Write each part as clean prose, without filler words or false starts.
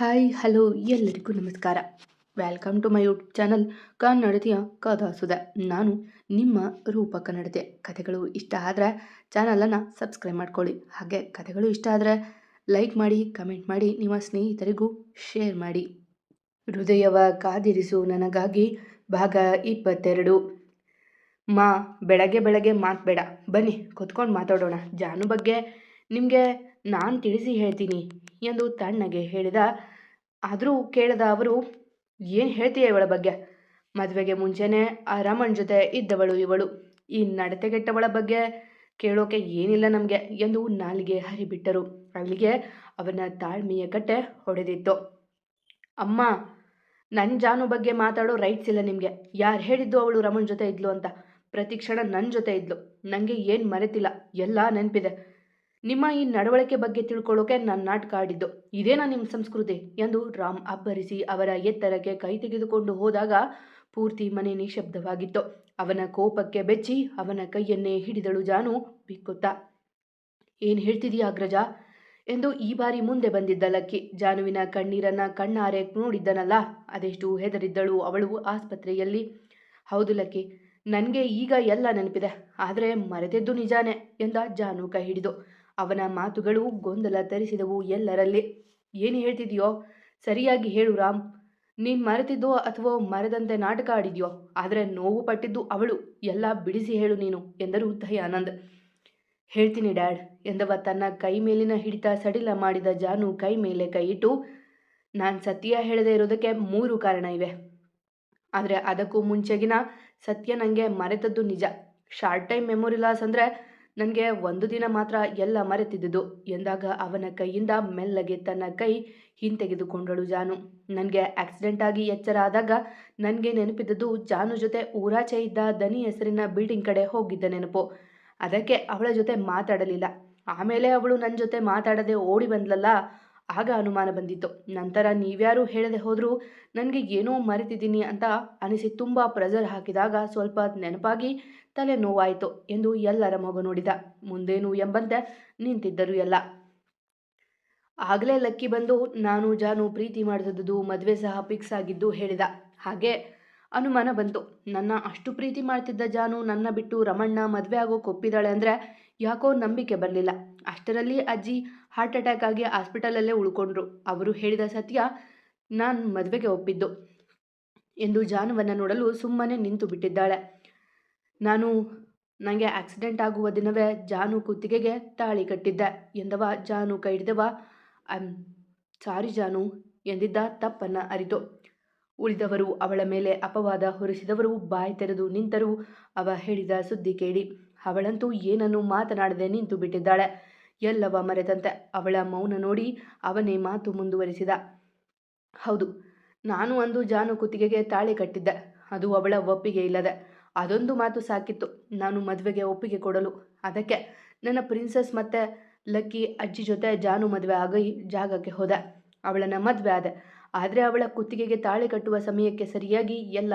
Hi hello ಎಲ್ಲರಿಗೂ ನಮಸ್ಕಾರ. Welcome to my YouTube channel ಕನ್ನಡತಿಯ ಕಥಾಸುಧೆ. ನಾನು ನಿಮ್ಮ ರೂಪ ಕನ್ನಡತೆ. ಕಥೆಗಳು ಇಷ್ಟ ಆದರೆ ಚಾನಲನ್ನು ಸಬ್ಸ್ಕ್ರೈಬ್ ಮಾಡ್ಕೊಳ್ಳಿ. ಹಾಗೆ ಕಥೆಗಳು ಇಷ್ಟ ಆದರೆ ಲೈಕ್ ಮಾಡಿ, ಕಮೆಂಟ್ ಮಾಡಿ, ನಿಮ್ಮ ಸ್ನೇಹಿತರಿಗೂ ಶೇರ್ ಮಾಡಿ. ಹೃದಯವ ಕಾದಿರಿಸು ನನಗಾಗಿ ಭಾಗ 22. ಮಾ, ಬೆಳಗ್ಗೆ ಬೆಳಗ್ಗೆ ಮಾತು ಬೇಡ, ಬನ್ನಿ ಕೂತ್ಕೊಂಡು ಮಾತಾಡೋಣ. ಜಾನು ಬಗ್ಗೆ ನಿಮಗೆ ನಾನು ತಿಳಿಸಿ ಹೇಳ್ತೀನಿ ಎಂದು ತಣ್ಣಗೆ ಹೇಳಿದ. ಆದರೂ ಕೇಳದ ಅವರು, ಏನು ಹೇಳ್ತೀಯ ಇವಳ ಬಗ್ಗೆ? ಮದುವೆಗೆ ಮುಂಚೆನೇ ಆ ರಮಣ್ ಜೊತೆ ಇದ್ದವಳು ಇವಳು. ಈ ನಡತೆಗೆಟ್ಟವಳ ಬಗ್ಗೆ ಕೇಳೋಕೆ ಏನಿಲ್ಲ ನಮಗೆ ಎಂದು ನಾಲಿಗೆ ಹರಿಬಿಟ್ಟರು. ಅಲ್ಲಿಗೆ ಅವನ ತಾಳ್ಮೆಯ ಕಟ್ಟೆ ಹೊಡೆದಿತ್ತು. ಅಮ್ಮ, ನನ್ನ ಜಾನು ಬಗ್ಗೆ ಮಾತಾಡೋ ರೈಟ್ಸ್ ಇಲ್ಲ ನಿಮಗೆ. ಯಾರು ಹೇಳಿದ್ದು ಅವಳು ರಮಣ್ ಜೊತೆ ಇದ್ಲು ಅಂತ? ಪ್ರತಿ ಕ್ಷಣ ನನ್ನ ಜೊತೆ ಇದ್ಲು. ನನಗೆ ಏನು ಮರೆತಿಲ್ಲ, ಎಲ್ಲ ನೆನಪಿದೆ. ನಿಮ್ಮ ಈ ನಡವಳಿಕೆ ಬಗ್ಗೆ ತಿಳ್ಕೊಳ್ಳೋಕೆ ನಾನು ನಾಟಕ ಆಡಿದ್ದು. ಇದೇನಾ ನಿಮ್ಮ ಸಂಸ್ಕೃತಿ ಎಂದು ರಾಮ್ ಅಬ್ಬರಿಸಿ ಅವರ ಎತ್ತರಕ್ಕೆ ಕೈ ತೆಗೆದುಕೊಂಡು ಹೋದಾಗ ಪೂರ್ತಿ ಮನೆ ನಿಶಬ್ದವಾಗಿತ್ತು. ಅವನ ಕೋಪಕ್ಕೆ ಬೆಚ್ಚಿ ಅವನ ಕೈಯನ್ನೇ ಹಿಡಿದಳು ಜಾನು ಬಿಕ್ಕುತ್ತಾ. ಏನು ಹೇಳ್ತಿದೀಯ ಅಗ್ರಜ ಎಂದು ಈ ಬಾರಿ ಮುಂದೆ ಬಂದಿದ್ದ ಲಕ್ಕಿ ಜಾನುವಿನ ಕಣ್ಣೀರನ್ನ ಕಣ್ಣಾರೆ ನೋಡಿದ್ದನಲ್ಲ, ಅದೆಷ್ಟು ಹೆದರಿದ್ದಳು ಅವಳು ಆಸ್ಪತ್ರೆಯಲ್ಲಿ. ಹೌದು ಲಕ್ಕಿ, ನನಗೆ ಈಗ ಎಲ್ಲ ನೆನಪಿದೆ, ಆದರೆ ಮರೆತಿದ್ದು ನಿಜಾನೇ ಎಂದ ಜಾನು ಕೈ ಹಿಡಿದು. ಅವನ ಮಾತುಗಳು ಗೊಂದಲ ತರಿಸಿದವು ಎಲ್ಲರಲ್ಲಿ. ಏನು ಹೇಳ್ತಿದ್ಯೋ ಸರಿಯಾಗಿ ಹೇಳು ರಾಮ್. ನೀನು ಮರೆತಿದ್ದೋ ಅಥವಾ ಮರೆದಂತೆ ನಾಟಕ ಆಡಿದ್ಯೋ? ಆದರೆ ನೋವು ಪಟ್ಟಿದ್ದು ಅವಳು. ಎಲ್ಲ ಬಿಡಿಸಿ ಹೇಳು ನೀನು ಎಂದರು ದಯಾನಂದ್. ಹೇಳ್ತೀನಿ ಡ್ಯಾಡ್ ಎಂದವ ತನ್ನ ಕೈ ಮೇಲಿನ ಹಿಡಿತ ಸಡಿಲ ಮಾಡಿದ ಜಾನು ಕೈ ಮೇಲೆ ಕೈ ಇಟ್ಟು, ನಾನು ಸತ್ಯ ಹೇಳದೇ ಇರೋದಕ್ಕೆ 3 ಕಾರಣ ಇವೆ. ಆದರೆ ಅದಕ್ಕೂ ಮುಂಚೆಗಿನ ಸತ್ಯ ನನಗೆ ಮರೆತದ್ದು ನಿಜ. ಶಾರ್ಟ್ ಟೈಮ್ ಮೆಮೊರಿ ಲಾಸ್ ಅಂದರೆ ನನಗೆ 1 ದಿನ ಮಾತ್ರ ಎಲ್ಲ ಮರೆತಿದ್ದುದು ಎಂದಾಗ ಅವನ ಕೈಯಿಂದ ಮೆಲ್ಲಗೆ ತನ್ನ ಕೈ ಹಿಂತೆಗೆದುಕೊಂಡಳು ಜಾನು. ನನಗೆ ಆಕ್ಸಿಡೆಂಟ್ ಆಗಿ ಎಚ್ಚರ ಆದಾಗ ನನಗೆ ನೆನಪಿದ್ದದ್ದು ಜಾನು ಜೊತೆ ಊರಾಚೆ ಇದ್ದ ದನಿ ಹೆಸರಿನ ಬಿಲ್ಡಿಂಗ್ ಕಡೆ ಹೋಗಿದ್ದ ನೆನಪು. ಅದಕ್ಕೆ ಅವಳ ಜೊತೆ ಮಾತಾಡಲಿಲ್ಲ. ಆಮೇಲೆ ಅವಳು ನನ್ನ ಜೊತೆ ಮಾತಾಡದೆ ಓಡಿ ಬಂದ್ಲಲ್ಲ, ಆಗ ಅನುಮಾನ ಬಂದಿತ್ತು. ನಂತರ ನೀವ್ಯಾರು ಹೇಳದೆ ಹೋದರೂ ನನಗೆ ಏನೋ ಮರೆತಿದ್ದೀನಿ ಅಂತ ಅನಿಸಿ ತುಂಬ ಪ್ರೆಷರ್ ಹಾಕಿದಾಗ ಸ್ವಲ್ಪ ನೆನಪಾಗಿ ತಲೆ ನೋವಾಯಿತು ಎಂದು ಎಲ್ಲರ ಮಗ ನೋಡಿದ. ಮುಂದೇನು ಎಂಬಂತೆ ನಿಂತಿದ್ದರು ಎಲ್ಲ. ಆಗಲೇ ಲಕ್ಕಿ ಬಂದು ನಾನು ಜಾನು ಪ್ರೀತಿ ಮಾಡಿದ್ದು, ಮದುವೆ ಸಹ ಫಿಕ್ಸ್ ಆಗಿದ್ದು ಹೇಳಿದ. ಹಾಗೆ ಅನುಮಾನ ಬಂತು. ನನ್ನ ಅಷ್ಟು ಪ್ರೀತಿ ಮಾಡ್ತಿದ್ದ ಜಾನು ನನ್ನ ಬಿಟ್ಟು ರಮಣ್ಣ ಮದುವೆ ಆಗೋಕೆ ಒಪ್ಪಿದ್ದಾಳೆ ಅಂದರೆ ಯಾಕೋ ನಂಬಿಕೆ ಬರಲಿಲ್ಲ. ಅಷ್ಟರಲ್ಲಿ ಅಜ್ಜಿ ಹಾರ್ಟ್ ಅಟ್ಯಾಕ್ ಆಗಿ ಹಾಸ್ಪಿಟಲಲ್ಲೇ ಉಳ್ಕೊಂಡ್ರು. ಅವರು ಹೇಳಿದ ಸತ್ಯ ನಾನು ಮದುವೆಗೆ ಒಪ್ಪಿದ್ದು ಎಂದು ಜಾನುವನ್ನು ನೋಡಲು ಸುಮ್ಮನೆ ನಿಂತು ಬಿಟ್ಟಿದ್ದಾಳೆ. ನನಗೆ ಆಕ್ಸಿಡೆಂಟ್ ಆಗುವ ದಿನವೇ ಜಾನು ಕುತ್ತಿಗೆಗೆ ತಾಳಿ ಕಟ್ಟಿದ್ದೆ ಎಂದವ ಜಾನು ಕೈ ಹಿಡಿದವ. ಸಾರಿ ಜಾನು ಎಂದಿದ್ದ ತಪ್ಪನ್ನು ಅರಿತು. ಉಳಿದವರು ಅವಳ ಮೇಲೆ ಅಪವಾದ ಹೊರಿಸಿದವರು ಬಾಯಿ ತೆರೆದು ನಿಂತರು ಅವ ಹೇಳಿದ ಸುದ್ದಿ ಕೇಳಿ. ಅವಳಂತೂ ಏನನ್ನು ಮಾತನಾಡದೆ ನಿಂತು ಬಿಟ್ಟಿದ್ದಾಳೆ, ಎಲ್ಲವ ಮರೆತಂತೆ. ಅವಳ ಮೌನ ನೋಡಿ ಅವನೇ ಮಾತು ಮುಂದುವರಿಸಿದ. ಹೌದು, ನಾನು ಅಂದು ಜಾನು ಕುತ್ತಿಗೆಗೆ ತಾಳಿ ಕಟ್ಟಿದ್ದೆ, ಅದು ಅವಳ ಒಪ್ಪಿಗೆ ಇಲ್ಲದೆ. ಅದೊಂದು ಮಾತು ಸಾಕಿತ್ತು ನಾನು ಮದುವೆಗೆ ಒಪ್ಪಿಗೆ ಕೊಡಲು. ಅದಕ್ಕೆ ನನ್ನ ಪ್ರಿನ್ಸಸ್ ಮತ್ತೆ ಲಕ್ಕಿ ಅಜ್ಜಿ ಜೊತೆ ಜಾನು ಮದುವೆ ಆಗಿ ಜಾಗಕ್ಕೆ ಹೋದೆ. ಅವಳನ್ನು ಮದುವೆ ಆದೆ. ಆದರೆ ಅವಳ ಕುತ್ತಿಗೆಗೆ ತಾಳಿ ಕಟ್ಟುವ ಸಮಯಕ್ಕೆ ಸರಿಯಾಗಿ ಎಲ್ಲ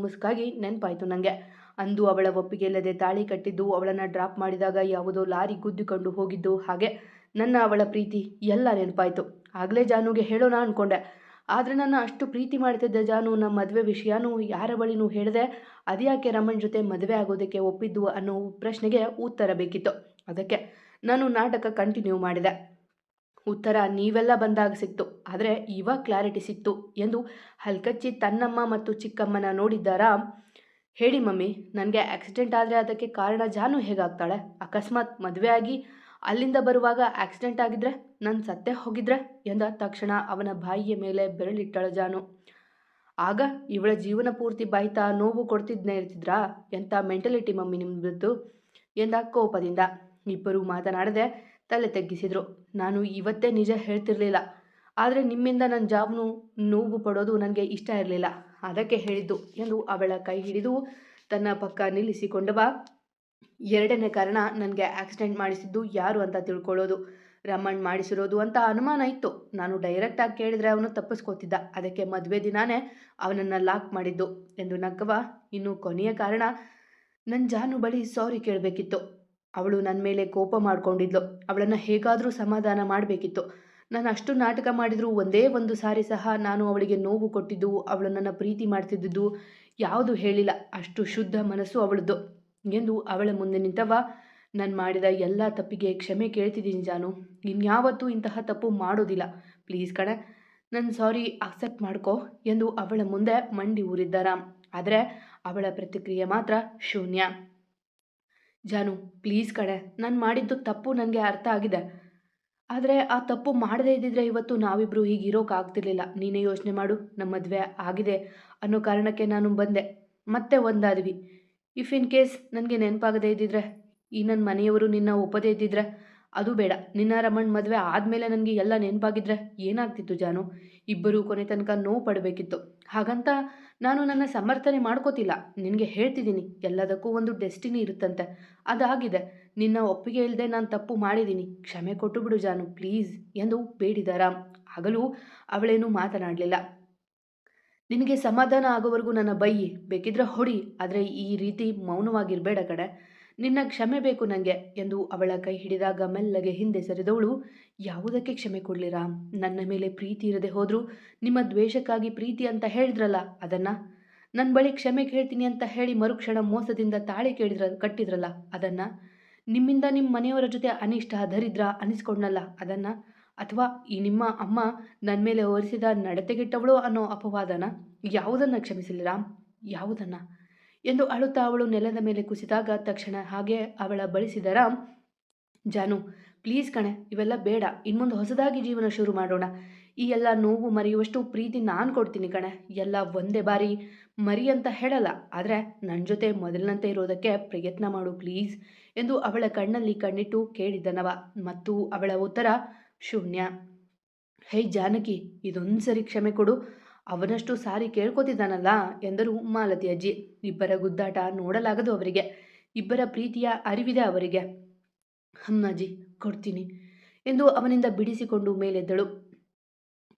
ಮುಸುಕಾಗಿ ನೆನಪಾಯಿತು ನನಗೆ. ಅಂದು ಅವಳ ಒಪ್ಪಿಗೆ ಇಲ್ಲದೆ ತಾಳಿ ಕಟ್ಟಿದ್ದು, ಅವಳನ್ನು ಡ್ರಾಪ್ ಮಾಡಿದಾಗ ಯಾವುದೋ ಲಾರಿ ಗುದ್ದಿಕೊಂಡು ಹೋಗಿದ್ದು, ಹಾಗೆ ಅವಳ ಪ್ರೀತಿ ಎಲ್ಲ ನೆನಪಾಯಿತು. ಆಗಲೇ ಜಾನುಗೆ ಹೇಳೋಣ ಅಂದ್ಕೊಂಡೆ. ಆದರೆ ನನ್ನ ಅಷ್ಟು ಪ್ರೀತಿ ಮಾಡ್ತಿದ್ದ ಜಾನು ನಮ್ಮ ಮದುವೆ ವಿಷಯನೂ ಯಾರ ಬಳಿನೂ ಹೇಳದೆ ಅದ್ಯಾಕೆ ರಮಣ್ ಜೊತೆ ಮದುವೆ ಆಗೋದಕ್ಕೆ ಒಪ್ಪಿದ್ದು ಅನ್ನೋ ಪ್ರಶ್ನೆಗೆ ಉತ್ತರ ಬೇಕಿತ್ತು. ಅದಕ್ಕೆ ನಾನು ನಾಟಕ ಕಂಟಿನ್ಯೂ ಮಾಡಿದೆ. ಉತ್ತರ ನೀವೆಲ್ಲ ಬಂದಾಗ ಸಿಕ್ತು, ಆದರೆ ಇವಾಗ ಕ್ಲಾರಿಟಿ ಸಿಕ್ತು ಎಂದು ಹಲ್ಕಚ್ಚಿ ತನ್ನಮ್ಮ ಮತ್ತು ಚಿಕ್ಕಮ್ಮನ ನೋಡಿದ್ದಾರಾ. ಹೇಳಿ ಮಮ್ಮಿ, ನನಗೆ ಆಕ್ಸಿಡೆಂಟ್ ಆದರೆ ಅದಕ್ಕೆ ಕಾರಣ ಜಾನು ಹೇಗಾಗ್ತಾಳೆ? ಅಕಸ್ಮಾತ್ ಮದುವೆ ಆಗಿ ಅಲ್ಲಿಂದ ಬರುವಾಗ ಆಕ್ಸಿಡೆಂಟ್ ಆಗಿದ್ರೆ, ನಾನು ಸತ್ತೇ ಹೋಗಿದ್ರೆ ಎಂದ ತಕ್ಷಣ ಅವನ ಬಾಯಿಯ ಮೇಲೆ ಬೆರಳಿಟ್ಟಳ ಜಾನು. ಆಗ ಇವಳ ಜೀವನ ಪೂರ್ತಿ ಬಾಯ್ತಾ ನೋವು ಕೊಡ್ತಿದ್ನೇ ಇರ್ತಿದ್ರಾ? ಎಂಥ ಮೆಂಟಲಿಟಿ ಮಮ್ಮಿ ನಿಮ್ಮದು ಎಂದ ಕೋಪದಿಂದ. ಇಬ್ಬರು ಮಾತನಾಡದೆ ತಲೆ ತಗ್ಗಿಸಿದ್ರು. ನಾನು ಇವತ್ತೇ ನಿಜ ಹೇಳ್ತಿರ್ಲಿಲ್ಲ, ಆದರೆ ನಿಮ್ಮಿಂದ ನನ್ನ ಜಾವನು ನೋವು ಪಡೋದು ನನಗೆ ಇಷ್ಟ ಇರಲಿಲ್ಲ, ಅದಕ್ಕೆ ಹೇಳಿದ್ದು ಎಂದು ಅವಳ ಕೈ ಹಿಡಿದು ತನ್ನ ಪಕ್ಕ ನಿಲ್ಲಿಸಿಕೊಂಡವ. 2ನೇ ಕಾರಣ, ನನಗೆ ಆಕ್ಸಿಡೆಂಟ್ ಮಾಡಿಸಿದ್ದು ಯಾರು ಅಂತ ತಿಳ್ಕೊಳ್ಳೋದು. ರಮಣ್ ಮಾಡಿಸಿರೋದು ಅಂತ ಅನುಮಾನ ಇತ್ತು. ನಾನು ಡೈರೆಕ್ಟಾಗಿ ಕೇಳಿದರೆ ಅವನು ತಪ್ಪಿಸ್ಕೋತಿದ್ದ. ಅದಕ್ಕೆ ಮದುವೆ ದಿನಾನೇ ಅವನನ್ನು ಲಾಕ್ ಮಾಡಿದ್ದು ಎಂದು ನಕ್ಕವ. ಇನ್ನು ಕೊನೆಯ ಕಾರಣ, ನನ್ನ ಜಾನು ಬಳಿ ಸಾರಿ ಕೇಳಬೇಕಿತ್ತು. ಅವಳು ನನ್ನ ಮೇಲೆ ಕೋಪ ಮಾಡ್ಕೊಂಡಿದ್ಲು. ಅವಳನ್ನು ಹೇಗಾದರೂ ಸಮಾಧಾನ ಮಾಡಬೇಕಿತ್ತು. ನಾನು ಅಷ್ಟು ನಾಟಕ ಮಾಡಿದರೂ ಒಂದೇ ಒಂದು ಸಾರಿ ಸಹ ನಾನು ಅವಳಿಗೆ ನೋವು ಕೊಟ್ಟಿದ್ದು, ಅವಳು ನನ್ನ ಪ್ರೀತಿ ಮಾಡ್ತಿದ್ದುದು ಯಾವುದು ಹೇಳಿಲ್ಲ. ಅಷ್ಟು ಶುದ್ಧ ಮನಸ್ಸು ಅವಳದ್ದು ಎಂದು ಅವಳ ಮುಂದೆ ನಿಂತವ, ನಾನು ಮಾಡಿದ ಎಲ್ಲ ತಪ್ಪಿಗೆ ಕ್ಷಮೆ ಕೇಳ್ತಿದ್ದೀನಿ ಜಾನು. ಇನ್ಯಾವತ್ತೂ ಇಂತಹ ತಪ್ಪು ಮಾಡೋದಿಲ್ಲ. ಪ್ಲೀಸ್ ಕಣೆ, ನನ್ನ ಸಾರಿ ಅಕ್ಸೆಪ್ಟ್ ಮಾಡ್ಕೋ ಎಂದು ಅವಳ ಮುಂದೆ ಮಂಡಿ ಊರಿದ್ದ ರಾಮ್. ಆದರೆ ಅವಳ ಪ್ರತಿಕ್ರಿಯೆ ಮಾತ್ರ ಶೂನ್ಯ. ಜಾನು ಪ್ಲೀಸ್ ಕಣೆ, ನಾನು ಮಾಡಿದ್ದು ತಪ್ಪು ನನಗೆ ಅರ್ಥ ಆಗಿದೆ. ಆದರೆ ಆ ತಪ್ಪು ಮಾಡದೇ ಇದ್ದಿದ್ರೆ ಇವತ್ತು ನಾವಿಬ್ಬರು ಹೀಗಿರೋಕ್ಕಾಗ್ತಿರ್ಲಿಲ್ಲ. ನೀನೇ ಯೋಚನೆ ಮಾಡು, ನಮ್ಮ ಮದುವೆ ಆಗಿದೆ ಅನ್ನೋ ಕಾರಣಕ್ಕೆ ನಾನು ಬಂದೆ, ಮತ್ತೆ ಒಂದಾದ್ವಿ. ಇಫ್ ಇನ್ ಕೇಸ್ ನನಗೆ ನೆನಪಾಗದೇ ಇದ್ದಿದ್ರೆ, ಈ ನನ್ನ ಮನೆಯವರು ನಿನ್ನ ಒಪ್ಪದೇ ಇದ್ದಿದ್ರೆ, ಅದು ಬೇಡ, ನಿನ್ನ ರಮಣ್ ಮದುವೆ ಆದಮೇಲೆ ನನಗೆ ಎಲ್ಲ ನೆನಪಾಗಿದ್ರೆ ಏನಾಗ್ತಿತ್ತು ಜಾನು? ಇಬ್ಬರೂ ಕೊನೆ ತನಕ ನೋವು ಪಡಬೇಕಿತ್ತು. ಹಾಗಂತ ನಾನು ನನ್ನ ಸಮರ್ಥನೆ ಮಾಡ್ಕೋತಿಲ್ಲ, ನಿನಗೆ ಹೇಳ್ತಿದ್ದೀನಿ, ಎಲ್ಲದಕ್ಕೂ ಒಂದು ಡೆಸ್ಟಿನಿ ಇರುತ್ತಂತೆ. ಅದಾಗಿದೆ. ನಿನ್ನ ಒಪ್ಪಿಗೆ ಇಲ್ಲದೆ ನಾನು ತಪ್ಪು ಮಾಡಿದ್ದೀನಿ, ಕ್ಷಮೆ ಕೊಟ್ಟು ಬಿಡು ಜಾನು ಪ್ಲೀಸ್ ಎಂದು ಬೇಡಿದ ರಾಮ್. ಆಗಲೂ ಅವಳೇನೂ ಮಾತನಾಡಲಿಲ್ಲ. ನಿನಗೆ ಸಮಾಧಾನ ಆಗೋವರೆಗೂ ನನ್ನ ಬೈಯಿ, ಬೇಕಿದ್ರೆ ಹೊಡಿ, ಆದರೆ ಈ ರೀತಿ ಮೌನವಾಗಿರಬೇಡ ಕಡೆ. ನಿನ್ನ ಕ್ಷಮೆ ಬೇಕು ನನಗೆ ಎಂದು ಅವಳ ಕೈ ಹಿಡಿದಾಗ ಮೆಲ್ಲಗೆ ಹಿಂದೆ ಸರಿದವಳು, ಯಾವುದಕ್ಕೆ ಕ್ಷಮೆ ಕೊಡಲಿ ರಾಮ್? ನನ್ನ ಮೇಲೆ ಪ್ರೀತಿ ಇರದೆ ಹೋದರೂ ನಿಮ್ಮ ದ್ವೇಷಕ್ಕಾಗಿ ಪ್ರೀತಿ ಅಂತ ಹೇಳಿದ್ರಲ್ಲ, ಅದನ್ನು. ನನ್ನ ಬಳಿ ಕ್ಷಮೆ ಕೇಳ್ತೀನಿ ಅಂತ ಹೇಳಿ ಮರುಕ್ಷಣ ಮೋಸದಿಂದ ತಾಳಿ ಕಟ್ಟಿದ್ರಲ್ಲ, ಅದನ್ನು. ನಿಮ್ಮಿಂದ ನಿಮ್ಮ ಮನೆಯವರ ಜೊತೆ ಅನಿಷ್ಟ ದರಿದ್ರ ಅನಿಸ್ಕೊಂಡ್ನಲ್ಲ, ಅದನ್ನು. ಅಥವಾ ಈ ನಿಮ್ಮ ಅಮ್ಮ ನನ್ನ ಮೇಲೆ ಹೊರಿಸಿದ ನಡತೆಗೆಟ್ಟವಳು ಅನ್ನೋ ಅಪವಾದನ, ಯಾವುದನ್ನು ಕ್ಷಮಿಸಲಿ ರಾಮ್? ಯಾವುದನ್ನು ಎಂದು ಅಳುತ್ತಾ ಅವಳು ನೆಲದ ಮೇಲೆ ಕುಸಿದಾಗ ತಕ್ಷಣ ಹಾಗೆ ಅವಳ ಬಳಿಸಿದ ರಾಮ್, ಜಾನು ಪ್ಲೀಸ್ ಕಣೆ, ಇವೆಲ್ಲ ಬೇಡ. ಇನ್ಮುಂದೆ ಹೊಸದಾಗಿ ಜೀವನ ಶುರು ಮಾಡೋಣ. ಈ ಎಲ್ಲ ನೋವು ಮರೆಯುವಷ್ಟು ಪ್ರೀತಿ ನಾನು ಕೊಡ್ತೀನಿ ಕಣೆ. ಎಲ್ಲ ಒಂದೇ ಬಾರಿ ಮರಿ ಅಂತ ಹೇಳಲ್ಲ, ಆದರೆ ನನ್ನ ಜೊತೆ ಮೊದಲಿನಂತೆ ಇರೋದಕ್ಕೆ ಪ್ರಯತ್ನ ಮಾಡು ಪ್ಲೀಸ್ ಎಂದು ಅವಳ ಕಣ್ಣಲ್ಲಿ ಕಣ್ಣಿಟ್ಟು ಕೇಳಿದ್ದನವ. ಮತ್ತು ಅವಳ ಉತ್ತರ ಶೂನ್ಯ. ಹೇ ಜಾನಕಿ, ಇದೊಂದು ಸರಿ ಕ್ಷಮೆ ಕೊಡು, ಅವನಷ್ಟು ಸಾರಿ ಕೇಳ್ಕೊತಿದ್ದಾನಲ್ಲ ಎಂದರು ಮಾಲತಿ ಅಜ್ಜಿ. ಇಬ್ಬರ ಗುದ್ದಾಟ ನೋಡಲಾಗದು ಅವರಿಗೆ, ಇಬ್ಬರ ಪ್ರೀತಿಯ ಅರಿವಿದೆ ಅವರಿಗೆ. ಅಮ್ಮಾಜಿ ಕೊಡ್ತೀನಿ ಎಂದು ಅವನಿಂದ ಬಿಡಿಸಿಕೊಂಡು ಮೇಲೆದ್ದಳು.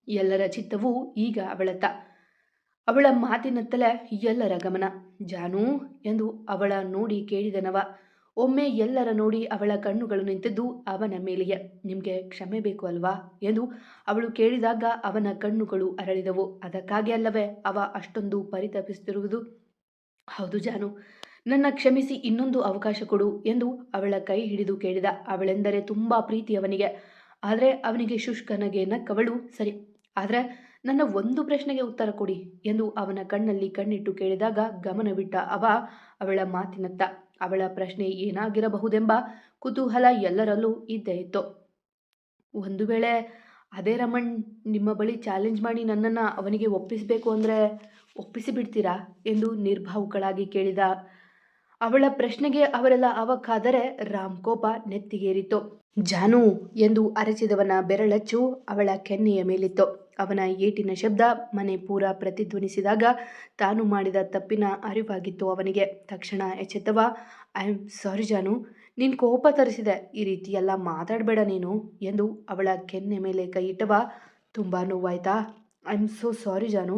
ಎಲ್ಲರ ಚಿತ್ತವೂ ಈಗ ಅವಳತ್ತ. ಅವಳ ಮಾತಿನತ್ತಲೇ ಎಲ್ಲರ ಗಮನ. ಜಾನೂ ಎಂದು ಅವಳ ನೋಡಿ ಕೇಳಿದನವ. ಒಮ್ಮೆ ಎಲ್ಲರ ನೋಡಿ ಅವಳ ಕಣ್ಣುಗಳು ನಿಂತಿದ್ದು ಅವನ ಮೇಲೆಯೇ. ನಿಮಗೆ ಕ್ಷಮೆ ಬೇಕು ಅಲ್ವಾ ಎಂದು ಅವಳು ಕೇಳಿದಾಗ ಅವನ ಕಣ್ಣುಗಳು ಅರಳಿದವು. ಅದಕ್ಕಾಗಿ ಅಲ್ಲವೇ ಅವ ಅಷ್ಟೊಂದು ಪರಿತಪಿಸುತ್ತಿರುವುದು? ಹೌದು ಜಾನು, ನನ್ನ ಕ್ಷಮಿಸಿ ಇನ್ನೊಂದು ಅವಕಾಶ ಕೊಡು ಎಂದು ಅವಳ ಕೈ ಹಿಡಿದು ಕೇಳಿದ. ಅವಳೆಂದರೆ ತುಂಬ ಪ್ರೀತಿ ಅವನಿಗೆ. ಆದರೆ ಅವನಿಗೆ ಶುಷ್ಕ ನಗೆ ನಕ್ಕವಳು, ಸರಿ, ಆದರೆ ನನ್ನ ಒಂದು ಪ್ರಶ್ನೆಗೆ ಉತ್ತರ ಕೊಡಿ ಎಂದು ಅವನ ಕಣ್ಣಲ್ಲಿ ಕಣ್ಣಿಟ್ಟು ಕೇಳಿದಾಗ ಗಮನವಿಟ್ಟ ಅವ ಅವಳ ಮಾತಿನತ್ತ. ಅವಳ ಪ್ರಶ್ನೆ ಏನಾಗಿರಬಹುದೆಂಬ ಕುತೂಹಲ ಎಲ್ಲರಲ್ಲೂ ಇದ್ದೇ ಇತ್ತು. ಒಂದು ವೇಳೆ ಅದೇ ರಮಣ್ ನಿಮ್ಮ ಬಳಿ ಚಾಲೆಂಜ್ ಮಾಡಿ ನನ್ನನ್ನು ಅವನಿಗೆ ಒಪ್ಪಿಸಬೇಕು ಅಂದರೆ ಒಪ್ಪಿಸಿಬಿಡ್ತೀರಾ ಎಂದು ನಿರ್ಭಾವುಕಳಾಗಿ ಕೇಳಿದ. ಅವಳ ಪ್ರಶ್ನೆಗೆ ಅವರೆಲ್ಲ ಅವಕ್ಕಾದರೆ ರಾಮ್ ಕೋಪ ನೆತ್ತಿಗೇರಿತು. ಜಾನು ಎಂದು ಅರಚಿದವನ ಬೆರಳಚ್ಚು ಅವಳ ಕೆನ್ನೆಯ ಮೇಲಿತ್ತು. ಅವನ ಏಟಿನ ಶಬ್ದ ಮನೆ ಪೂರ ಪ್ರತಿಧ್ವನಿಸಿದಾಗ ತಾನು ಮಾಡಿದ ತಪ್ಪಿನ ಅರಿವಾಗಿತ್ತು ಅವನಿಗೆ. ತಕ್ಷಣ ಎಚ್ಚೆತ್ತವ, ಐ ಆಮ್ ಸಾರಿ ಜಾನು, ನೀನು ಕೋಪ ತರಿಸಿದೆ, ಈ ರೀತಿಯೆಲ್ಲ ಮಾತಾಡಬೇಡ ನೀನು ಎಂದು ಅವಳ ಕೆನ್ನೆ ಮೇಲೆ ಕೈ ಇಟ್ಟವ. ತುಂಬ ನೋವಾಯ್ತಾ? ಐ ಆಮ್ ಸೋ ಸಾರಿ ಜಾನು,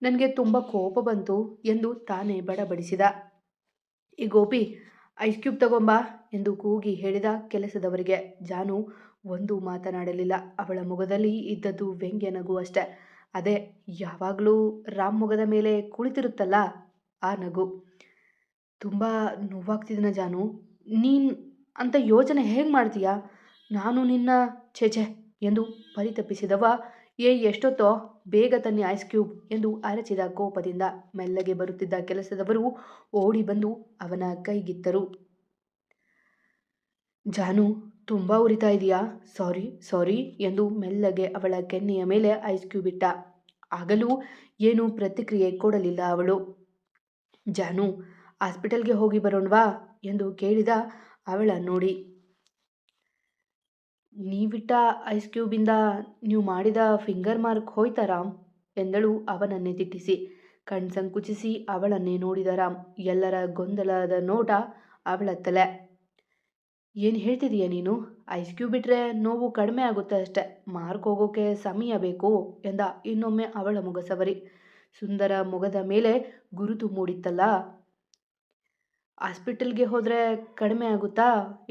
ನನಗೆ ತುಂಬ ಕೋಪ ಬಂತು ಎಂದು ತಾನೇ ಬಡಬಡಿಸಿದ. ಈ ಗೋಪಿ, ಐಸ್ ಕ್ಯೂಬ್ ತಗೊಂಬಾ ಎಂದು ಕೂಗಿ ಹೇಳಿದ ಕೆಲಸದವರಿಗೆ. ಜಾನು ಒಂದು ಮಾತನಾಡಲಿಲ್ಲ. ಅವಳ ಮೊಗದಲ್ಲಿ ಇದ್ದದ್ದು ವ್ಯಂಗ್ಯ ನಗು ಅಷ್ಟೆ. ಅದೇ ಯಾವಾಗಲೂ ರಾಮ್ ಮೊಗದ ಮೇಲೆ ಕುಳಿತಿರುತ್ತಲ್ಲ, ಆ ನಗು. ತುಂಬ ನೋವಾಗ್ತಿದ್ದೀನ ಜಾನು, ನೀನು ಅಂತ ಯೋಚನೆ ಹೇಗೆ ಮಾಡ್ತೀಯಾ? ನಾನು ನಿನ್ನ ಛೆಛೆ ಎಂದು ಪರಿತಪಿಸಿದವ. ಎಷ್ಟೊತ್ತೋ, ಬೇಗ ತನ್ನಿ ಐಸ್ ಕ್ಯೂಬ್ ಎಂದು ಅರಚಿದ ಕೋಪದಿಂದ. ಮೆಲ್ಲಗೆ ಬರುತ್ತಿದ್ದ ಕೆಲಸದವರು ಓಡಿ ಬಂದು ಅವನ ಕೈಗಿತ್ತರು. ಜಾನು ತುಂಬ ಉರಿತಾ ಇದೆಯಾ? ಸಾರಿ ಸಾರಿ ಎಂದು ಮೆಲ್ಲಗೆ ಅವಳ ಕೆನ್ನೆಯ ಮೇಲೆ ಐಸ್ ಕ್ಯೂಬ್ ಇಟ್ಟ. ಆಗಲೂ ಏನೂ ಪ್ರತಿಕ್ರಿಯೆ ಕೊಡಲಿಲ್ಲ ಅವಳು. ಜಾನು ಹಾಸ್ಪಿಟಲ್ಗೆ ಹೋಗಿ ಬರೋಣವಾ ಎಂದು ಕೇಳಿದ ಅವಳ ನೋಡಿ. ನೀವಿಟ್ಟ ಐಸ್ ಕ್ಯೂಬಿಂದ ನೀವು ಮಾಡಿದ ಫಿಂಗರ್ ಮಾರ್ಕ್ ಹೋಯ್ತಾ ರಾಮ್ ಎಂದಳು ಅವನನ್ನೇ ದಿಟ್ಟಿಸಿ. ಕಣ್ಸಂಕುಚಿಸಿ ಅವಳನ್ನೇ ನೋಡಿದ ರಾಮ್. ಎಲ್ಲರ ಗೊಂದಲದ ನೋಟ ಅವಳತ್ತಲೆ. ಏನು ಹೇಳ್ತಿದೀಯ ನೀನು? ಐಸ್ ಕ್ಯೂಬ್ ಇಟ್ಟರೆ ನೋವು ಕಡಿಮೆ ಆಗುತ್ತೆ ಅಷ್ಟೆ, ಮಾರ್ಕ್ ಹೋಗೋಕೆ ಸಮಯ ಬೇಕು ಎಂದ ಇನ್ನೊಮ್ಮೆ ಅವಳ ಮುಗ ಸವರಿ. ಸುಂದರ ಮೊಗದ ಮೇಲೆ ಗುರುತು ಮೂಡಿತ್ತಲ್ಲ. ಹಾಸ್ಪಿಟಲ್ಗೆ ಹೋದರೆ ಕಡಿಮೆ ಆಗುತ್ತಾ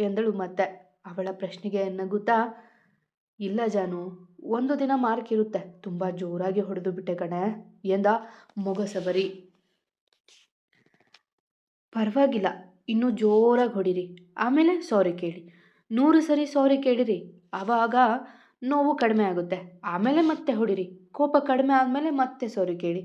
ಎಂದಳು ಮತ್ತೆ. ಅವಳ ಪ್ರಶ್ನೆಗೆ ನಗುತ್ತಾ, ಇಲ್ಲ ಜಾನು, ಒಂದು ದಿನ ಮಾರ್ಕ್ ಇರುತ್ತೆ. ತುಂಬ ಜೋರಾಗಿ ಹೊಡೆದು ಬಿಟ್ಟೆ ಕಣೆ ಎಂದ ಮೊಗಸಬರಿ. ಪರವಾಗಿಲ್ಲ, ಇನ್ನೂ ಜೋರಾಗಿ ಹೊಡೀರಿ, ಆಮೇಲೆ ಸಾರಿ ಕೇಳಿ. 100 ಸರಿ ಸಾರಿ ಕೇಳಿರಿ, ಆವಾಗ ನೋವು ಕಡಿಮೆ ಆಗುತ್ತೆ. ಆಮೇಲೆ ಮತ್ತೆ ಹೊಡಿರಿ, ಕೋಪ ಕಡಿಮೆ ಆದಮೇಲೆ ಮತ್ತೆ ಸಾರಿ ಕೇಳಿ,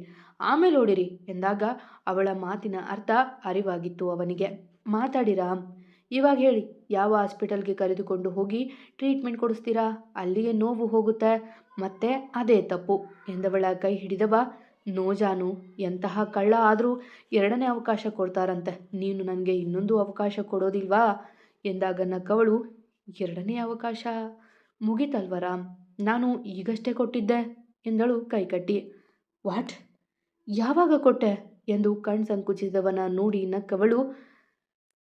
ಆಮೇಲೆ ಹೊಡಿರಿ ಎಂದಾಗ ಅವಳ ಮಾತಿನ ಅರ್ಥ ಅರಿವಾಗಿತ್ತು ಅವನಿಗೆ. ಮಾತಾಡಿ ರಾಮ್, ಇವಾಗ ಹೇಳಿ, ಯಾವ ಹಾಸ್ಪಿಟಲ್ಗೆ ಕರೆದುಕೊಂಡು ಹೋಗಿ ಟ್ರೀಟ್ಮೆಂಟ್ ಕೊಡಿಸ್ತೀರಾ? ಅಲ್ಲಿಗೆ ನೋವು ಹೋಗುತ್ತೆ, ಮತ್ತೆ ಅದೇ ತಪ್ಪು ಎಂದವಳ ಕೈ ಹಿಡಿದವ. ನೋ ಜಾನು, ಎಂತಹ ಕಳ್ಳ ಆದರೂ 2ನೇ ಅವಕಾಶ ಕೊಡ್ತಾರಂತೆ. ನೀನು ನನಗೆ ಇನ್ನೊಂದು ಅವಕಾಶ ಕೊಡೋದಿಲ್ವಾ ಎಂದಾಗ ನಕ್ಕವಳು. 2ನೇ ಅವಕಾಶ ಮುಗೀತಲ್ವ ರಾಮ್, ನಾನು ಈಗಷ್ಟೇ ಕೊಟ್ಟಿದ್ದೆ ಎಂದಳು ಕೈಕಟ್ಟಿ. ವಾಟ್, ಯಾವಾಗ ಕೊಟ್ಟೆ ಎಂದು ಸಂಕುಚಿತವನ ನೋಡಿ ನಕ್ಕವಳು.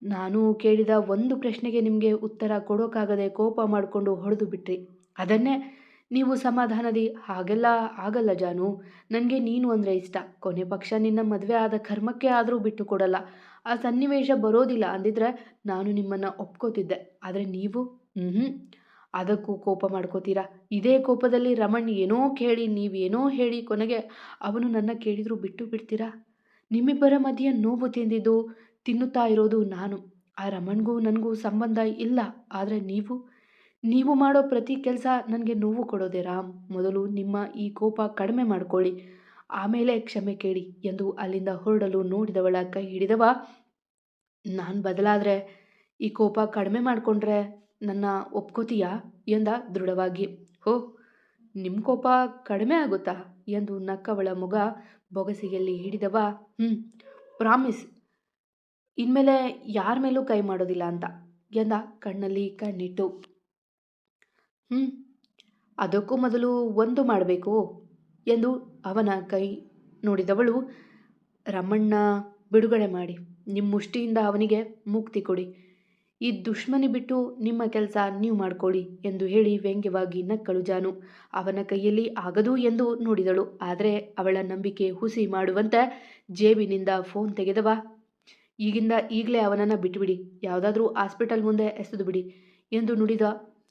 ನಾನು ಕೇಳಿದ ಒಂದು ಪ್ರಶ್ನೆಗೆ ನಿಮಗೆ ಉತ್ತರ ಕೊಡೋಕ್ಕಾಗದೆ ಕೋಪ ಮಾಡಿಕೊಂಡು ಹೊಡೆದು ಬಿಟ್ರಿ. ಅದನ್ನೇ ನೀವು ಸಮಾಧಾನದಿ ಹಾಗೆಲ್ಲ ಆಗಲ್ಲ ಜಾನು, ನನಗೆ ನೀನು ಅಂದರೆ ಇಷ್ಟ. ಕೊನೆ ಪಕ್ಷ ನಿನ್ನ ಮದುವೆ ಆದ ಕರ್ಮಕ್ಕೆ ಆದರೂ ಬಿಟ್ಟು ಕೊಡಲ್ಲ. ಆ ಸನ್ನಿವೇಶ ಬರೋದಿಲ್ಲ ಅಂದಿದ್ರೆ ನಾನು ನಿಮ್ಮನ್ನು ಒಪ್ಕೋತಿದ್ದೆ. ಆದರೆ ನೀವು ಅದಕ್ಕೂ ಕೋಪ ಮಾಡ್ಕೋತೀರಾ. ಇದೇ ಕೋಪದಲ್ಲಿ ರಮಣ್ ಏನೋ ಕೇಳಿ ನೀವೇನೋ ಹೇಳಿ ಕೊನೆಗೆ ಅವನು ನನ್ನ ಕೇಳಿದರೂ ಬಿಟ್ಟು ಬಿಡ್ತೀರಾ? ನಿಮ್ಮಿಬ್ಬರ ಮಧ್ಯೆ ನೋವು ತಿನ್ನುತ್ತಾ ಇರೋದು ನಾನು. ಆ ರಮಣ್ಗೂ ನನಗೂ ಸಂಬಂಧ ಇಲ್ಲ. ಆದರೆ ನೀವು ಮಾಡೋ ಪ್ರತಿ ಕೆಲಸ ನನಗೆ ನೋವು ಕೊಡೋದೆ ರಾಮ್. ಮೊದಲು ನಿಮ್ಮ ಈ ಕೋಪ ಕಡಿಮೆ ಮಾಡ್ಕೊಳ್ಳಿ, ಆಮೇಲೆ ಕ್ಷಮೆ ಕೇಳಿ ಎಂದು ಅಲ್ಲಿಂದ ಹೊರಡಲು ನೋಡಿದವಳ ಕೈ ಹಿಡಿದವ. ನಾನು ಬದಲಾದರೆ, ಈ ಕೋಪ ಕಡಿಮೆ ಮಾಡಿಕೊಂಡ್ರೆ ನನ್ನ ಒಪ್ಕೋತೀಯಾ ಎಂದ ದೃಢವಾಗಿ. ಹೋ, ನಿಮ್ಮ ಕೋಪ ಕಡಿಮೆ ಆಗುತ್ತಾ ಎಂದು ನಕ್ಕವಳ ಮುಗ ಬೊಗಸಿಗೆಯಲ್ಲಿ ಹಿಡಿದವ. ಪ್ರಾಮಿಸ್, ಇನ್ಮೇಲೆ ಯಾರ ಮೇಲೂ ಕೈ ಮಾಡೋದಿಲ್ಲ ಅಂತ ಎಂದ ಕಣ್ಣಲ್ಲಿ ಕಣ್ಣಿಟ್ಟು. ಅದಕ್ಕೂ ಮೊದಲು ಒಂದು ಮಾಡಬೇಕು ಎಂದು ಅವನ ಕೈ ನೋಡಿದವಳು. ರಮಣ್ಣ ಬಿಡುಗಡೆ ಮಾಡಿ, ನಿಮ್ಮ ಮುಷ್ಟಿಯಿಂದ ಅವನಿಗೆ ಮುಕ್ತಿ ಕೊಡಿ. ಈ ದುಶ್ಮನಿ ಬಿಟ್ಟು ನಿಮ್ಮ ಕೆಲಸ ನೀವು ಮಾಡ್ಕೊಳ್ಳಿ ಎಂದು ಹೇಳಿ ವ್ಯಂಗ್ಯವಾಗಿ ನಕ್ಕಳು ಜಾನು. ಅವನ ಕೈಯಲ್ಲಿ ಆಗದು ಎಂದು ನೋಡಿದಳು. ಆದರೆ ಅವಳ ನಂಬಿಕೆ ಹುಸಿ ಮಾಡುವಂತೆ ಜೇಬಿನಿಂದ ಫೋನ್ ತೆಗೆದವ. ಈಗಲೇ ಅವನನ್ನು ಬಿಟ್ಟುಬಿಡಿ, ಯಾವುದಾದ್ರೂ ಹಾಸ್ಪಿಟಲ್ ಮುಂದೆ ಎಸೆದು ಬಿಡಿ ಎಂದು ನುಡಿದ.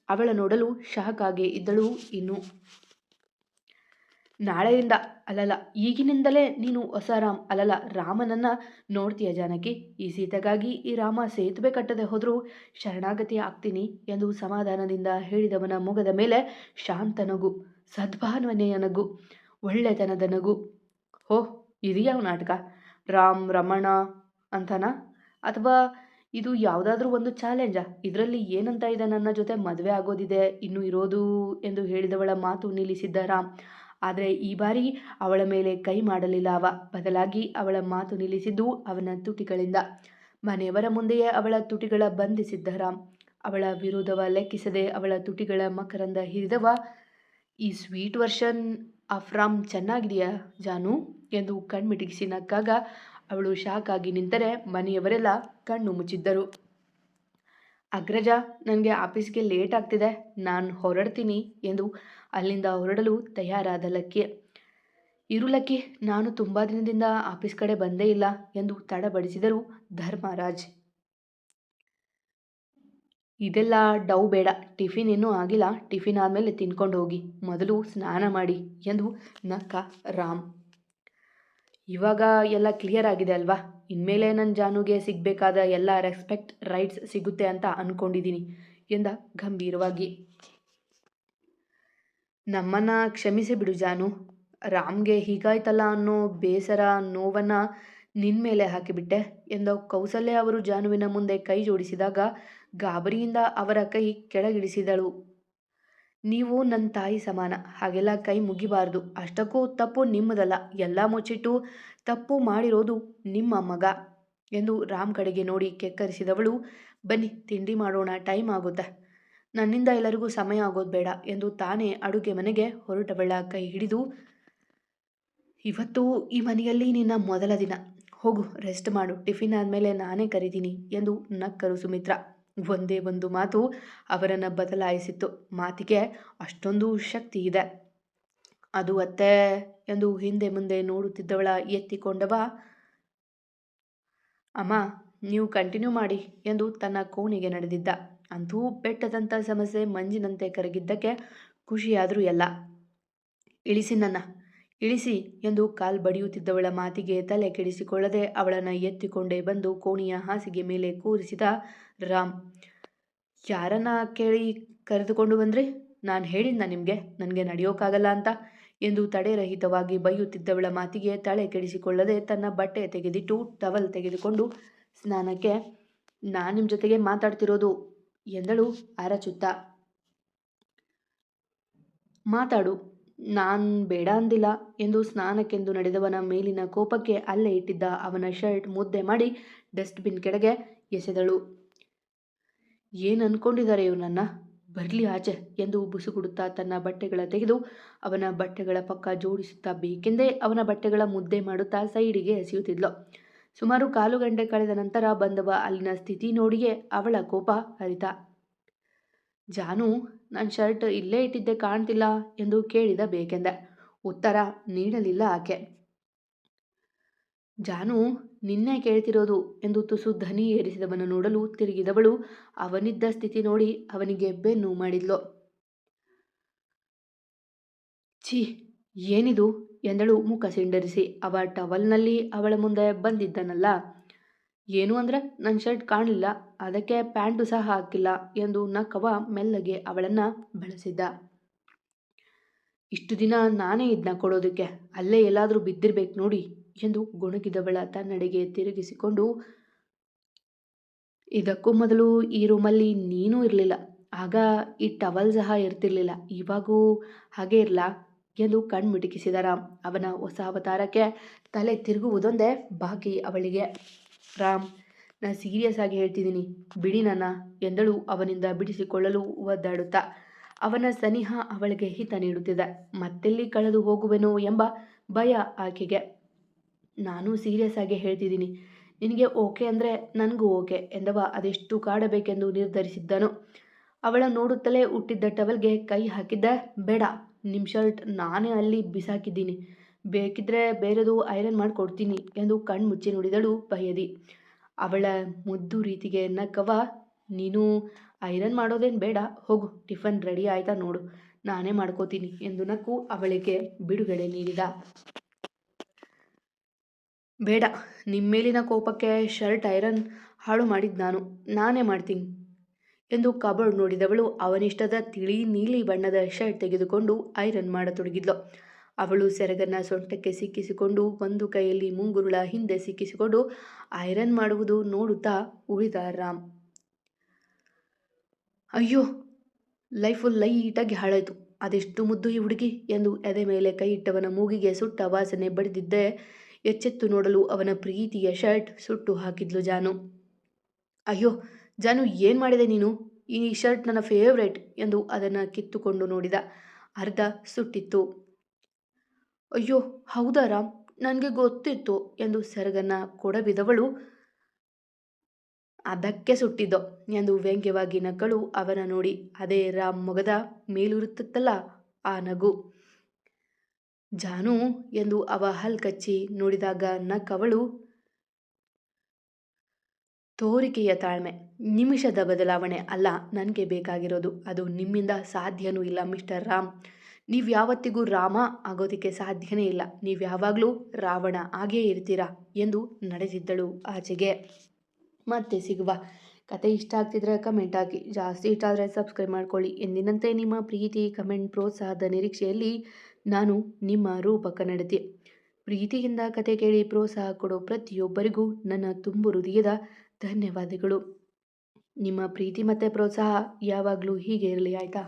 ಅವಳ ನೋಡಲು ಶಾಕ್ ಆಗಿ ಇದ್ದಳು. ಇನ್ನು ನಾಳೆಯಿಂದ ಅಲ್ಲಲ್ಲ, ಈಗಿನಿಂದಲೇ ನೀನು ಹೊಸ ರಾಮನನ್ನು ನೋಡ್ತೀಯ ಜಾನಕಿ. ಈ ಸೀತೆಗಾಗಿ ಈ ರಾಮ ಸೇತುವೆ ಕಟ್ಟದೆ ಹೋದರೂ ಶರಣಾಗತಿ ಆಗ್ತೀನಿ ಎಂದು ಸಮಾಧಾನದಿಂದ ಹೇಳಿದವನ ಮುಖದ ಮೇಲೆ ಶಾಂತ ನಗು, ಸದ್ಭಾವನೆಯ ನಗು, ಒಳ್ಳೆತನದ ನಗು. ಇದು ಯಾವ ನಾಟಕ? ರಾಮ್ ರಮಣ ಅಂತನಾ, ಅಥವಾ ಇದು ಯಾವುದಾದ್ರೂ ಒಂದು ಚಾಲೆಂಜಾ? ಇದರಲ್ಲಿ ಏನಂತ ಇದೆ? ನನ್ನ ಜೊತೆ ಮದುವೆ ಆಗೋದಿದೆ, ಇನ್ನೂ ಇರೋದು ಎಂದು ಹೇಳಿದವಳ ಮಾತು ನಿಲ್ಲಿಸಿದ್ದ ರಾಮ್. ಆದರೆ ಈ ಬಾರಿ ಅವಳ ಮೇಲೆ ಕೈ ಮಾಡಲಿಲ್ಲ ಅವ. ಬದಲಾಗಿ ಅವಳ ಮಾತು ನಿಲ್ಲಿಸಿದ್ದು ಅವನ ತುಟಿಗಳಿಂದ. ಮನೆಯವರ ಮುಂದೆಯೇ ಅವಳ ತುಟಿಗಳ ಬಂಧಿಸಿದ್ದ ರಾಮ್. ಅವಳ ವಿರೋಧವ ಲೆಕ್ಕಿಸದೆ ಅವಳ ತುಟಿಗಳ ಮಕರಂದ ಹಿರಿದವ. ಈ ಸ್ವೀಟ್ ವರ್ಷನ್ ಆಫ್ ರಾಮ್ ಚೆನ್ನಾಗಿದೆಯಾ ಜಾನು ಎಂದು ಕಣ್ಮಿಟಿಗಿಸಿ ನಕ್ಕಾಗ ಅವಳು ಶಾಕ್ ಆಗಿ ನಿಂತರೆ ಮನೆಯವರೆಲ್ಲ ಕಣ್ಣು ಮುಚ್ಚಿದ್ದರು. ಅಗ್ರಜ, ನನಗೆ ಆಫೀಸ್ಗೆ ಲೇಟ್ ಆಗ್ತಿದೆ, ನಾನು ಹೊರಡ್ತೀನಿ ಎಂದು ಅಲ್ಲಿಂದ ಹೊರಡಲು ತಯಾರಾದ ಲಕ್ಕಿ. ಇರು ಲಕ್ಕಿ, ನಾನು ತುಂಬ ದಿನದಿಂದ ಆಫೀಸ್ ಕಡೆ ಬಂದೇ ಇಲ್ಲ ಎಂದು ತಡಬಡಿಸಿದರು ಧರ್ಮರಾಜ್. ಇದೆಲ್ಲ ಡೌ ಬೇಡ, ಟಿಫಿನ್ ಇನ್ನೂ ಆಗಿಲ್ಲ, ಟಿಫಿನ್ ಆದಮೇಲೆ ತಿನ್ಕೊಂಡು ಹೋಗಿ, ಮೊದಲು ಸ್ನಾನ ಮಾಡಿ ಎಂದು ನಕ್ಕ ರಾಮ್. ಇವಾಗ ಎಲ್ಲ ಕ್ಲಿಯರ್ ಆಗಿದೆ ಅಲ್ವಾ? ಇನ್ಮೇಲೆ ನನ್ನ ಜಾನುಗೆ ಸಿಗಬೇಕಾದ ಎಲ್ಲ ರೆಸ್ಪೆಕ್ಟ್ ರೈಟ್ಸ್ ಸಿಗುತ್ತೆ ಅಂತ ಅಂದ್ಕೊಂಡಿದ್ದೀನಿ ಎಂದ ಗಂಭೀರವಾಗಿ. ನಮ್ಮನ್ನು ಕ್ಷಮಿಸಿ ಬಿಡು ಜಾನು, ರಾಮ್ಗೆ ಹೀಗಾಯ್ತಲ್ಲ ಅನ್ನೋ ಬೇಸರ ನೋವನ್ನು ನಿನ್ನ ಮೇಲೆ ಹಾಕಿಬಿಟ್ಟೆ ಎಂದ ಕೌಸಲ್ಯ ಅವರು ಜಾನುವಿನ ಮುಂದೆ ಕೈ ಜೋಡಿಸಿದಾಗ ಗಾಬರಿಯಿಂದ ಅವರ ಕೈ ಕೆಳಗಿಳಿಸಿದಳು. ನೀವು ನನ್ನ ತಾಯಿ ಸಮಾನ, ಹಾಗೆಲ್ಲ ಕೈ ಮುಗಿಬಾರ್ದು. ಅಷ್ಟಕ್ಕೂ ತಪ್ಪು ನಿಮ್ಮದಲ್ಲ, ಎಲ್ಲ ಮುಚ್ಚಿಟ್ಟು ತಪ್ಪು ಮಾಡಿರೋದು ನಿಮ್ಮ ಮಗ ಎಂದು ರಾಮ್ ಕಡೆಗೆ ನೋಡಿ ಕೆಕ್ಕರಿಸಿದವಳು. ಬನ್ನಿ ತಿಂಡಿ ಮಾಡೋಣ, ಟೈಮ್ ಆಗುತ್ತೆ, ನನ್ನಿಂದ ಎಲ್ಲರಿಗೂ ಸಮಯ ಆಗೋದು ಬೇಡ ಎಂದು ತಾನೇ ಅಡುಗೆ ಮನೆಗೆ ಹೊರಟವಳ ಕೈ ಹಿಡಿದು, ಇವತ್ತು ಈ ಮನೆಯಲ್ಲಿ ನಿನ್ನ ಮೊದಲ ದಿನ, ಹೋಗು ರೆಸ್ಟ್ ಮಾಡು, ಟಿಫಿನ್ ಆದಮೇಲೆ ನಾನೇ ಕರಿತೀನಿ ಎಂದು ನಕ್ಕರು ಸುಮಿತ್ರಾ. ಒಂದೇ ಒಂದು ಮಾತು ಅವರನ್ನು ಬದಲಾಯಿಸಿತ್ತು. ಮಾತಿಗೆ ಅಷ್ಟೊಂದು ಶಕ್ತಿ ಇದೆ. ಅದು ಅತ್ತೆ ಎಂದು ಹಿಂದೆ ಮುಂದೆ ನೋಡುತ್ತಿದ್ದವಳ ಎತ್ತಿಕೊಂಡವ. ಅಮ್ಮ, ನೀವು ಕಂಟಿನ್ಯೂ ಮಾಡಿ ಎಂದು ತನ್ನ ಕೋಣೆಗೆ ನಡೆದಿದ್ದ. ಅಂತೂ ಬೆಟ್ಟದಂಥ ಸಮಸ್ಯೆ ಮಂಜಿನಂತೆ ಕರಗಿದ್ದಕ್ಕೆ ಖುಷಿಯಾದರೂ ಎಲ್ಲ. ಇಳಿಸಿ ನನ್ನ, ಇಳಿಸಿ ಎಂದು ಕಾಲ್ ಬಡಿಯುತ್ತಿದ್ದವಳ ಮಾತಿಗೆ ತಲೆ ಕೆಡಿಸಿಕೊಳ್ಳದೆ ಅವಳನ್ನು ಎತ್ತಿಕೊಂಡೇ ಬಂದು ಕೋಣೆಯ ಹಾಸಿಗೆ ಮೇಲೆ ಕೂರಿಸಿದ ರಾಮ್. ಯಾರನ್ನ ಕೇಳಿ ಕರೆದುಕೊಂಡು ಬಂದ್ರಿ? ನಾನು ಹೇಳಿದ್ನ ನಿಮಗೆ ನನಗೆ ನಡೆಯೋಕ್ಕಾಗಲ್ಲ ಅಂತ ಎಂದು ತಡೆರಹಿತವಾಗಿ ಬೈಯುತ್ತಿದ್ದವಳ ಮಾತಿಗೆ ತಲೆ ಕೆಡಿಸಿಕೊಳ್ಳದೆ ತನ್ನ ಬಟ್ಟೆ ತೆಗೆದಿಟ್ಟು ಟವಲ್ ತೆಗೆದುಕೊಂಡು ಸ್ನಾನಕ್ಕೆ ನಾನು ನಿಮ್ಮ ಜೊತೆಗೆ ಮಾತಾಡ್ತಿರೋದು ಎಂದಳು ಅರಚುತ್ತಾ. ಮಾತಾಡು, ನಾನು ಬೇಡ ಅಂದಿಲ್ಲ ಎಂದು ಸ್ನಾನಕ್ಕೆಂದು ನಡೆದವನ ಮೇಲಿನ ಕೋಪಕ್ಕೆ ಅಲ್ಲೇ ಇಟ್ಟಿದ್ದ ಅವನ ಶರ್ಟ್ ಮುದ್ದೆ ಮಾಡಿ ಡಸ್ಟ್ಬಿನ್ ಕೆಳಗೆ ಎಸೆದಳು. ಏನು ಅನ್ಕೊಂಡಿದ್ದಾರೆ ಇವನನ್ನ, ಬರಲಿ ಆಚೆ ಎಂದು ಬುಸುಗುಡುತ್ತಾ ತನ್ನ ಬಟ್ಟೆಗಳ ತೆಗೆದು ಅವನ ಬಟ್ಟೆಗಳ ಪಕ್ಕ ಜೋಡಿಸುತ್ತಾ ಬೇಕೆಂದೇ ಅವನ ಬಟ್ಟೆಗಳ ಮುದ್ದೆ ಮಾಡುತ್ತಾ ಸೈಡಿಗೆ ಎಸೆಯುತ್ತಿದ್ಲು. ಸುಮಾರು 1/4 ಗಂಟೆ ಕಳೆದ ನಂತರ ಬಂದವ ಅಲ್ಲಿನ ಸ್ಥಿತಿ ನೋಡಿಯೇ ಅವಳ ಕೋಪ ಹರಿತ. ಜಾನು, ನನ್ನ ಶರ್ಟ್ ಇಲ್ಲೇ ಇಟ್ಟಿದ್ದೆ ಕಾಣ್ತಿಲ್ಲ ಎಂದು ಕೇಳಿದ ಬೇಕೆಂದೆ. ಉತ್ತರ ನೀಡಲಿಲ್ಲ ಆಕೆ. ಜಾನು, ನಿನ್ನೆ ಕೇಳ್ತಿರೋದು ಎಂದು ತುಸು ಧ್ವನಿ ಏರಿಸಿದವನು ನೋಡಲು ತಿರುಗಿದವಳು ಅವನಿದ್ದ ಸ್ಥಿತಿ ನೋಡಿ ಅವನಿಗೆ ಬೆನ್ನು ಮಾಡಿದ್ಲು. ಛೀ, ಏನಿದು ಎಂದಳು ಮುಖ ಸಿಂಡರಿಸಿ. ಅವ ಟವಲ್ನಲ್ಲಿ ಅವಳ ಮುಂದೆ ಬಂದಿದ್ದನಲ್ಲ. ಏನು ಅಂದರೆ ನನ್ನ ಶರ್ಟ್ ಕಾಣಲಿಲ್ಲ, ಅದಕ್ಕೆ ಪ್ಯಾಂಟು ಸಹ ಹಾಕಿಲ್ಲ ಎಂದು ನಕ್ಕವ ಮೆಲ್ಲಗೆ ಅವಳನ್ನು ಬಳಸಿದ್ದ. ಇಷ್ಟು ದಿನ ನಾನೇ ಇದನ್ನ ಕೊಡೋದಕ್ಕೆ, ಅಲ್ಲೇ ಎಲ್ಲಾದರೂ ಬಿದ್ದಿರ್ಬೇಕು ನೋಡಿ ಎಂದು ಗೊಣಗಿದವಳ ತನ್ನೆಡೆಗೆ ತಿರುಗಿಸಿಕೊಂಡು, ಇದಕ್ಕೂ ಮೊದಲು ಈ ರೂಮಲ್ಲಿ ನೀನೂ ಇರಲಿಲ್ಲ, ಆಗ ಈ ಟವಲ್ ಸಹ ಇರ್ತಿರ್ಲಿಲ್ಲ, ಇವಾಗೂ ಹಾಗೆ ಇರಲಾ ಎಂದು ಕಣ್ಮಿಟುಕಿಸಿದ ರಾಮ್. ಅವನ ಹೊಸ ಅವತಾರಕ್ಕೆ ತಲೆ ತಿರುಗುವುದೊಂದೇ ಬಾಕಿ ಅವಳಿಗೆ. ರಾಮ್, ನಾನು ಸೀರಿಯಸ್ ಆಗಿ ಹೇಳ್ತಿದ್ದೀನಿ, ಬಿಡಿ ನನ್ನ ಎಂದಳು ಅವನಿಂದ ಬಿಡಿಸಿಕೊಳ್ಳಲು ಒದ್ದಾಡುತ್ತಾ. ಅವನ ಸನಿಹ ಅವಳಿಗೆ ಹಿತ ನೀಡುತ್ತಿದೆ. ಮತ್ತೆಲ್ಲಿ ಕಳೆದು ಹೋಗುವೆನೋ ಎಂಬ ಭಯ ಆಕೆಗೆ. ನಾನು ಸೀರಿಯಸ್ ಆಗಿ ಹೇಳ್ತಿದ್ದೀನಿ, ನಿನಗೆ ಓಕೆ ಅಂದರೆ ನನಗೂ ಓಕೆ ಎಂದವ ಅದೆಷ್ಟು ಕಾಡಬೇಕೆಂದು ನಿರ್ಧರಿಸಿದ್ದನು. ಅವಳ ನೋಡುತ್ತಲೇ ಹುಟ್ಟಿದ್ದ ಟವಲ್ಗೆ ಕೈ ಹಾಕಿದ್ದೆ. ಬೇಡ, ನಿಮ್ಮ ಶರ್ಟ್ ನಾನೇ ಅಲ್ಲಿ ಬಿಸಾಕಿದ್ದೀನಿ, ಬೇಕಿದ್ರೆ ಬೇರೆದು ಐರನ್ ಮಾಡಿಕೊಡ್ತೀನಿ ಎಂದು ಕಣ್ಮುಚ್ಚಿ ನುಡಿದಳು ಭಯದಿ. ಅವಳ ಮುದ್ದು ರೀತಿಗೆ ನಕ್ಕವ, ನೀನು ಐರನ್ ಮಾಡೋದೇನು ಬೇಡ, ಹೋಗು, ಟಿಫನ್ ರೆಡಿ ಆಯ್ತಾ ನೋಡು, ನಾನೇ ಮಾಡ್ಕೋತೀನಿ ಎಂದು ನಕ್ಕು ಅವಳಿಗೆ ಬಿಡುಗಡೆ ನೀಡಿದ. ಬೇಡ, ನಿಮ್ಮ ಮೇಲಿನ ಕೋಪಕ್ಕೆ ಶರ್ಟ್ ಐರನ್ ಹಾಳು ಮಾಡಿದ್ದು ನಾನೇ ಮಾಡ್ತೀನಿ ಎಂದು ಕಬೋರ್ಡ್ ನೋಡಿದವಳು ಅವನಿಷ್ಟದ ತಿಳಿ ನೀಲಿ ಬಣ್ಣದ ಶರ್ಟ್ ತೆಗೆದುಕೊಂಡು ಐರನ್ ಮಾಡತೊಡಗಿದ್ಲು. ಅವಳು ಸೆರಗನ್ನ ಸೊಂಟಕ್ಕೆ ಸಿಕ್ಕಿಸಿಕೊಂಡು ಒಂದು ಕೈಯಲ್ಲಿ ಮುಂಗುರುಳ ಹಿಂದೆ ಸಿಕ್ಕಿಸಿಕೊಂಡು ಐರನ್ ಮಾಡುವುದು ನೋಡುತ್ತಾ ಉಳಿದ ರಾಮ್. ಅಯ್ಯೋ, ಲೈಫು ಲೈಟಾಗಿ ಹಾಳಾಯಿತು, ಅದೆಷ್ಟು ಮುದ್ದು ಈ ಹುಡುಗಿ ಎಂದು ಎದೆ ಮೇಲೆ ಕೈ ಇಟ್ಟವನ ಮೂಗಿಗೆ ಸುಟ್ಟ ವಾಸನೆ ಬಡಿದಿದ್ದೆ. ಎಚ್ಚೆತ್ತು ನೋಡಲು ಅವನ ಪ್ರೀತಿಯ ಶರ್ಟ್ ಸುಟ್ಟು ಹಾಕಿದ್ಲು ಜಾನು. ಅಯ್ಯೋ ಜಾನು, ಏನು ಮಾಡಿದೆ ನೀನು? ಈ ಶರ್ಟ್ ನನ್ನ ಫೇವ್ರೇಟ್ ಎಂದು ಅದನ್ನು ಕಿತ್ತುಕೊಂಡು ನೋಡಿದ. ಅರ್ಧ ಸುಟ್ಟಿತ್ತು. ಅಯ್ಯೋ ಹೌದಾ ರಾಮ್, ನನಗೆ ಗೊತ್ತಿತ್ತು ಎಂದು ಸೆರಗನ್ನ ಕೊಡಬಿದವಳು. ಅದಕ್ಕೆ ಸುಟ್ಟಿದ್ದೋ ಎಂದು ವ್ಯಂಗ್ಯವಾಗಿ ನಕ್ಕಳು ಅವನ ನೋಡಿ. ಅದೇ ರಾಮ್ ಮೊಗದ ಮೇಲಿರುತ್ತಲ್ಲ ಆ ನಗು. ಜಾನು ಎಂದು ಅವ ಹಲ್ಕಚ್ಚಿ ನೋಡಿದಾಗ ನಕ್ಕವಳು. ತೋರಿಕೆಯ ತಾಳ್ಮೆ, ನಿಮಿಷದ ಬದಲಾವಣೆ ಅಲ್ಲ ನನಗೆ ಬೇಕಾಗಿರೋದು, ಅದು ನಿಮ್ಮಿಂದ ಸಾಧ್ಯನೂ ಇಲ್ಲ ಮಿಸ್ಟರ್ ರಾಮ್. ನೀವು ಯಾವತ್ತಿಗೂ ರಾಮ ಆಗೋದಕ್ಕೆ ಸಾಧ್ಯನೇ ಇಲ್ಲ, ನೀವು ಯಾವಾಗಲೂ ರಾವಣ ಆಗೇ ಇರ್ತೀರಾ ಎಂದು ನಡೆದಿದ್ದಳು ಆಚೆಗೆ. ಮತ್ತೆ ಸಿಗುವ. ಕತೆ ಇಷ್ಟ ಆಗ್ತಿದ್ರೆ ಕಮೆಂಟ್ ಹಾಕಿ, ಜಾಸ್ತಿ ಇಷ್ಟ ಆದರೆ ಸಬ್ಸ್ಕ್ರೈಬ್ ಮಾಡ್ಕೊಳ್ಳಿ. ಎಂದಿನಂತೆ ನಿಮ್ಮ ಪ್ರೀತಿ, ಕಮೆಂಟ್, ಪ್ರೋತ್ಸಾಹದ ನಿರೀಕ್ಷೆಯಲ್ಲಿ ನಾನು ನಿಮ್ಮ ರೂಪಕ ನಡತೆ. ಪ್ರೀತಿಯಿಂದ ಕತೆ ಕೇಳಿ ಪ್ರೋತ್ಸಾಹ ಕೊಡೋ ಪ್ರತಿಯೊಬ್ಬರಿಗೂ ನನ್ನ ತುಂಬು ಹೃದಯದ ಧನ್ಯವಾದಗಳು. ನಿಮ್ಮ ಪ್ರೀತಿ ಮತ್ತು ಪ್ರೋತ್ಸಾಹ ಯಾವಾಗಲೂ ಹೀಗೆ ಇರಲಿ, ಆಯಿತಾ?